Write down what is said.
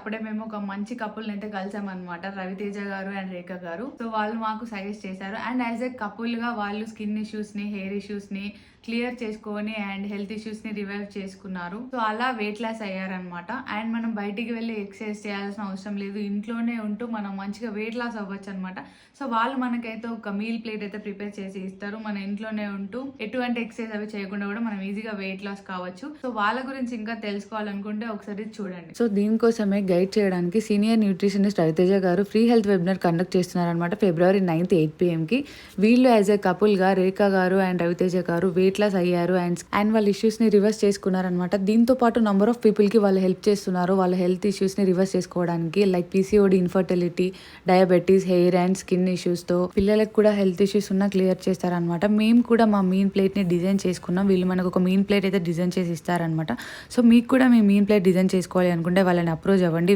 అప్పుడే మేము ఒక మంచి కపుల్ అయితే కలిసామన్నమాట, రవితేజ గారు అండ్ రేఖ గారు. సో వాళ్ళు మాకు సజెస్ట్ చేశారు. అండ్ యాజ్ ఏ కపుల్ గా వాళ్ళు స్కిన్ ఇష్యూస్ ని, హెయిర్ ఇష్యూస్ ని క్లియర్ చేసుకొని అండ్ హెల్త్ ఇష్యూస్ ని రివైవ్ చేసుకున్నారు. సో అలా వెయిట్ లాస్ అయ్యారనమాట. అండ్ మనం బయటికి వెళ్ళి ఎక్సర్సైజ్ చేయాల్సిన అవసరం లేదు, ఇంట్లోనే ఉంటూ మనం మంచిగా వెయిట్ లాస్ అవ్వచ్చు అనమాట. సో వాళ్ళు మనకైతే ఒక మీల్ ప్లేట్ అయితే ప్రిపేర్ చేసి ఇస్తారు. మన ఇంట్లోనే ఉంటూ ఎటువంటి ఎక్సర్సైజ్ అవి చేయకుండా కూడా మనం ఈజీగా వెయిట్ లాస్ కావచ్చు. సో వాళ్ళ గురించి ఇంకా తెలుసుకోవాలనుకుంటే ఒకసారి చూడండి. సో దీనికోసమే గైడ్ చేయడానికి సీనియర్ న్యూట్రిషనిస్ట్ రవితేజ గారు ఫ్రీ హెల్త్ వెబినార్ కండక్ట్ చేస్తున్నారనమాట February 9th 8 PM కి. వీళ్ళు యాజ్ ఏ కపుల్ గా రేఖ గారు అండ్ రవితేజ గారు వెయిట్ లాస్ అయ్యారు అండ్ వాళ్ళ ఇష్యూస్ ని రివర్స్ చేసుకున్నారనమాట. దీంతో పాటు నంబర్ ఆఫ్ పీపుల్ కి వాళ్ళు హెల్ప్ చేస్తున్నారు వాళ్ళ హెల్త్ ఇష్యూస్ ని రివర్స్ చేసుకోవడానికి. Like PCOD, infertility, diabetes, hair and skin issues తో పిల్లలకు కూడా హెల్త్ ఇష్యూస్ ఉన్నా క్లియర్ చేస్తారనమాట. మేము కూడా మా మీన్ ప్లేట్ ని డిజైన్ చేసుకున్నాం. వీళ్ళు మనకు ఒక మీన్ ప్లేట్ అయితే డిజైన్ చేసి ఇస్తారనమాట. సో మీకు కూడా మీ మీన్ ప్లేట్ డిజైన్ చేసుకోవాలి అనుకుంటే వాళ్ళని అప్రోచ్ అవ్వండి.